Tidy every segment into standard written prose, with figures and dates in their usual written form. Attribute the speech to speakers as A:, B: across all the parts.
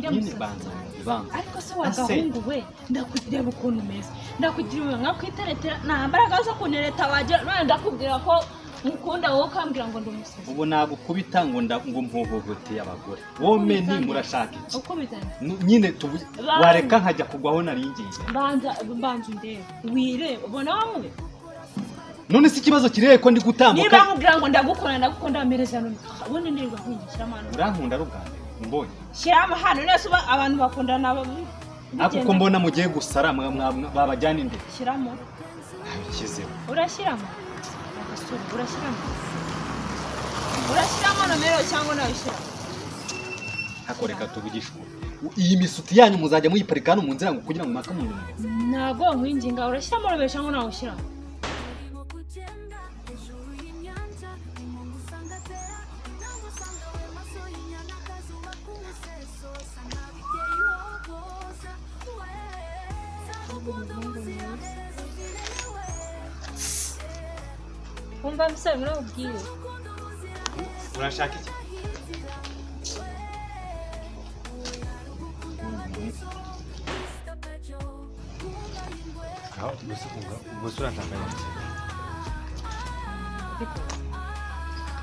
A: nyine banza
B: ariko se wagahungu we ndakugirira ukuntu meze ndakugirira nka kwiteretera nta mbaraga zo kunereta wagira ndakubwira ko mukunda wowe kambwira ngo ndumusozi
A: ubu nagukubita ngo mpuhohoteye abagore wowe ni murashaka iki
B: ukubita
A: nyine wareka nkajya kugwaho naringiye
B: banza ndebe wire ubona wamwe
A: none si kibazo kireye ko ndi gutambuka
B: niba mubwira ngo ndagukunda amereza none ubundi ndirwa kwinjira amano
A: urankunda ruganda mbonye
B: shyiramo hano nese abantu bakundana
A: ako mbona mugiye gusara babajyana inde
B: shyiramo
A: kizeho
B: urashyiramo urashyiramo nomero cyangwa nabishyiramo
A: hakoreka tubigishwe iyi misuti yanyu muzajya muyiparika hano mu nzira ngo kugira ngo mwaka umuntu
B: ntago nkwinginga urashyiramo nomero cyangwa nawushyiramo umva msari murabwiye
A: urashaka iki aho gusura ndambaye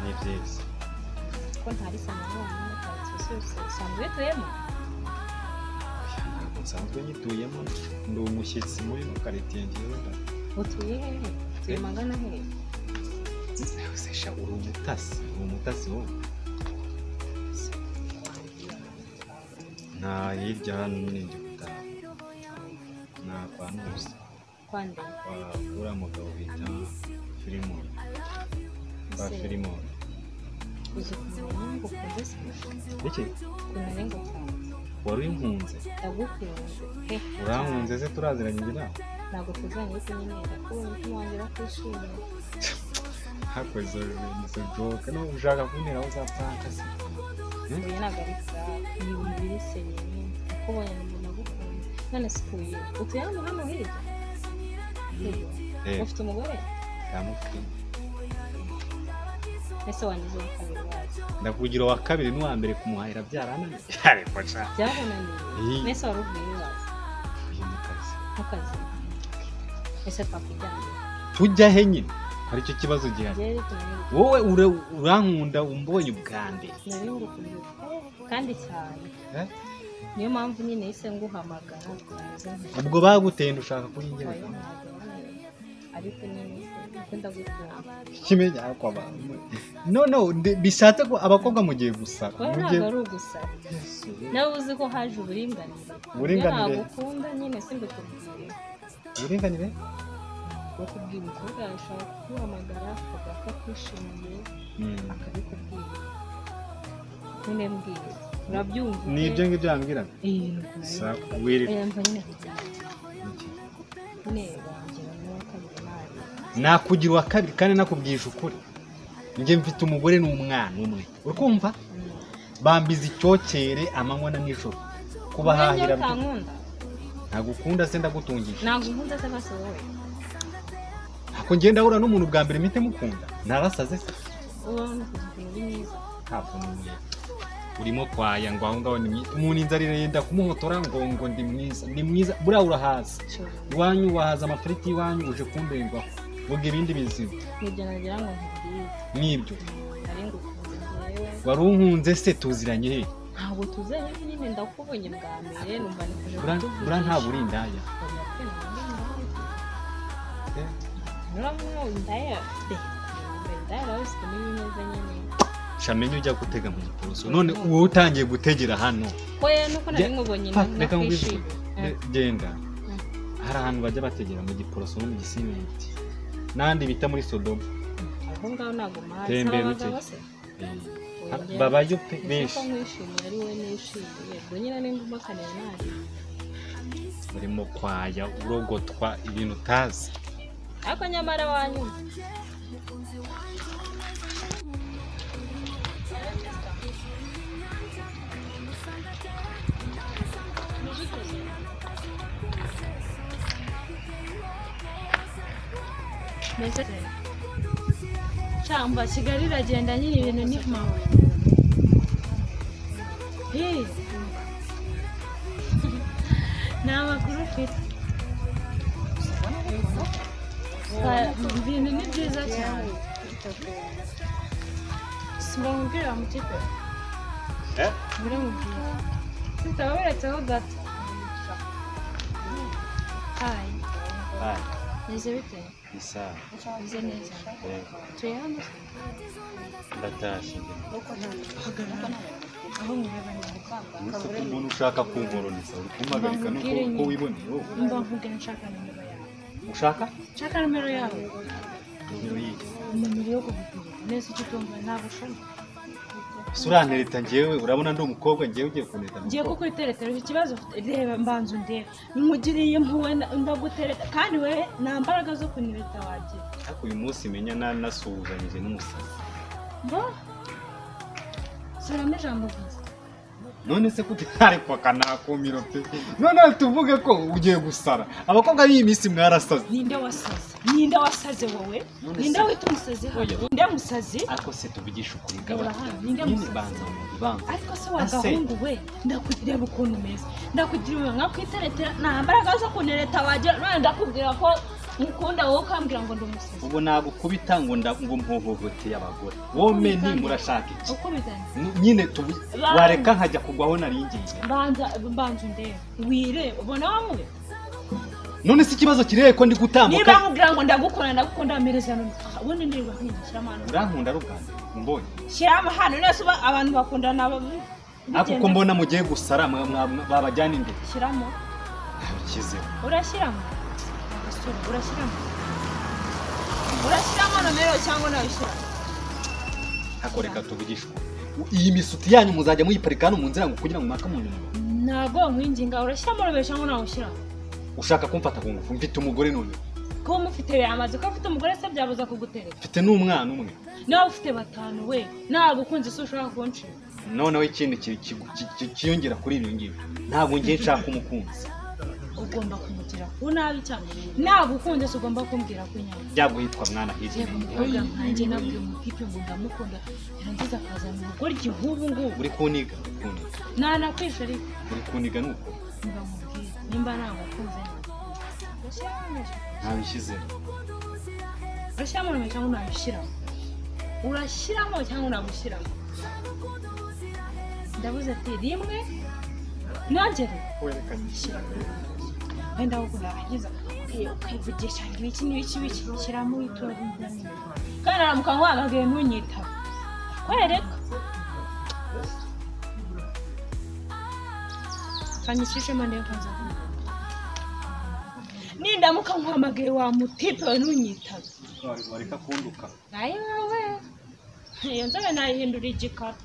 A: ni byiza
B: ko ntari samano sanzwe tuyemo
A: nsanzwe nyituyemo ndi umushyitsi muri quartier ngiye
B: utuye hehe tuyimangana hehe
A: sesha uri umutasi wo nta hirya hano n'indi gutaha nta kwanuzi
B: kwande
A: uriya mugabo bita Filimon
B: uzi kumenya ngo ukunze se
A: iki
B: kunare ngo
A: wari impunze
B: ndagukunze
A: urankunze se turaziranye ngira
B: ntabwo tuzanye kunyemera ko umutima wanjye urakwishimiye
A: hakoze izo joke no ushaka kuntera aho uzapfaka se
B: uyu ntabwo ari sawa ni ibintu biri seriye kuko ubonye ngo nagukunze none sikuye utuye hano hirya ufite umugore
A: yamufite
B: ese wangize uwa kabiri wazi
A: ndakugira uwa kabiri n'uwa mbere kumuhahira byarananiye ariko nshaka
B: byarananiye nese wari ubwiye wazi
A: uyu
B: mukazi ese twakujyana
A: tujya he nyine hari icyo kibazo gihari wowe urankunda umbonye ubwa mbere
B: kandi cyane niyo mpamvu nyine yise nguhamagara
A: ubwo baguteye ushaka kuyingira
B: ariko nyine ukunda gukunda
A: kimenya ko abantu no bishatse ko abakobwa mugiye gusara
B: mugiye ari ugusara nawe uzi ko haje uburinganire nagukunda nyine simbikubwiye
A: uburinganire
B: bakubwira umukobwa ashobora kuguhamagara akavuga ko akwishimiye akabikubwira nyine mbwira urabyumva
A: ni ibyo ngibyo yambwiraga nakugira uwa kabiri kandi nakubwisha ukuri njye mfite umugore n'umwana umwe urikumva bambiza icyokere amanywa na nijoro kubahahira ntagukunda se ndagutungisha
B: nagukunda se base wowe
A: ako ngenda ahura n'umuntu bwa mbere mpite mukunda narasaze se urimo kwaya ngo aho ngaho umuntu inzara irenda kumuhotora ngo ndi mwiza buriya urahaza iwanyu wahaza amafiriti y'iwanyu uje kumberwaho vuga ibindi bizima
B: nibyo nagira ngo nkubwire
A: nibyo wari unkunze se tuziranye he
B: ntabwo tuzanye nyine ndakubonye bwa mbere numva nikuje
A: buriya ntabwo uri indaya shamenye ujya gutega mu giporoso none uwo utangiye gutegera hano
B: oya nuko nari nkubonye
A: nakwishimiye genda hari ahantu bajya bategera mu giporoso no mu gisimenti nandi bita muri Sodoma
B: aho ngaho ntago mazi abagabo se
A: babayo benshi
B: nkwishimiye ari we nishimiye ubwo nyine n'inguma kanera nabi
A: urimo kwaya urogotwa ibintu utazi
B: ariko nyamara wanyu meze cyangwa Kigali iragenda nyine ibintu ni mawe nta makuru ufite ibintu ni byiza cyane simbamubwira mutipe biramubwira sitaba biretseho gato hayi neze bite
A: isaha
B: neze neza tuye hano
A: ndatashye
B: hagarara aho mureba
A: ufite umuntu ushaka kunkoronisa uri kumpagarika nuko wiboneye
B: mba mvuge nshaka nimero yawe
A: ushaka
B: nimero yawe
A: nimero
B: yo kugupira neza icyo utumva ntabwo ushaka
A: surantereta njyewe urabona ndi umukobwa njyewe ugiye kuneta
B: ngiye kukwiteretera ikibazo reba mbanza ndebe nkugiriye impuhwe ndagutereta kandi we nta mbaraga zo kunireta wagira
A: ariko uyu munsi menya nasuhuzanyije n'umusazi
B: mbo siramo ijambo gusa
A: none se kuti ariko kanakumiro pe none tuvuge ko ugiye gusara abakobwa b'iyi minsi mwarasaze
B: ninde wasaze wowe ninde wita umusazi ninde musazi
A: ariko se tuvugisha ukuri gaba
B: ninde musazi ariko se wagahungu we ndakugira ukuntu umeze ndakugira nka kwiteretera nta mbaraga zo kunireta wagira none ndakubwira ko mukunda wowe ukambwira ngo ndumusazi
A: ubu nagukubita ngo mpuhohoteye abagore wome ni murashaka iki
B: ukubitanye
A: nyine wareka nkajya kugwaho naringiye
B: banza ndebe wire ubona wamwe
A: none se ikibazo kireye ko ndi gutambuka
B: niba nkubwira ngo ndagukunda amereza none ubundi ndirirwa nkigishyira amano
A: urankunda ruganda mbonye
B: shyira amahano nese abantu bakundana
A: ako ko mbona mugiye gusara babajyana imbere
B: shyiramo
A: kizeho
B: urashyiramo urashyiramo nomero cyangwa nabishyira
A: hakoreka tuvugisha iyi misuti yanyu muzajya muyiparika hano mu nzira ngo kugira ngo mwaka mu nyuma
B: ntago nkwinginga urashyiramo nomero cyangwa nawushyiramo
A: ushaka kumfata ku ngufu mfite umugore none
B: ko mufite yamaze ko afite umugore se byabuza kugutereka
A: mfite n'umwana umwe
B: nawe ufite batanu we ntabwo ukunze se ushaka kunshira
A: noneho ikindi kiyongera kuri ibi ngibi ntabwo ngiye nshaka umukunzi
B: ugomba kumugira unabi cyane ntabwo ukunze se ugomba kumbwira ko nyine
A: byaguhitwa mwana hirya
B: umukobwa nkanjye nabwiye umutipe ngo ndamukunda yarangiza akazana umugore nk'ubu ngubu
A: uri kuniga
B: ntanakwishe ariko
A: uri kuniga nuko
B: mbamubwire nimba ntabwo akunze
A: ntabishyizeho
B: urashyiramo nomero cyangwa unabishyiramo urashyiramo cyangwa unabushyiramo ndabuze ati rimwe nongere wenda ahubwo narangiza ukivugisha ngo iki n'ibiki shyiramo witora kandi aramuka nkwagagaye ntunyitaba kwereka kanyishishemo ndebe ko nza nindamuka nkwamagaye wa mutipe we ntunyitaba
A: wareka kunduka
B: ayi wowe iyo nzobe nayihindura igikara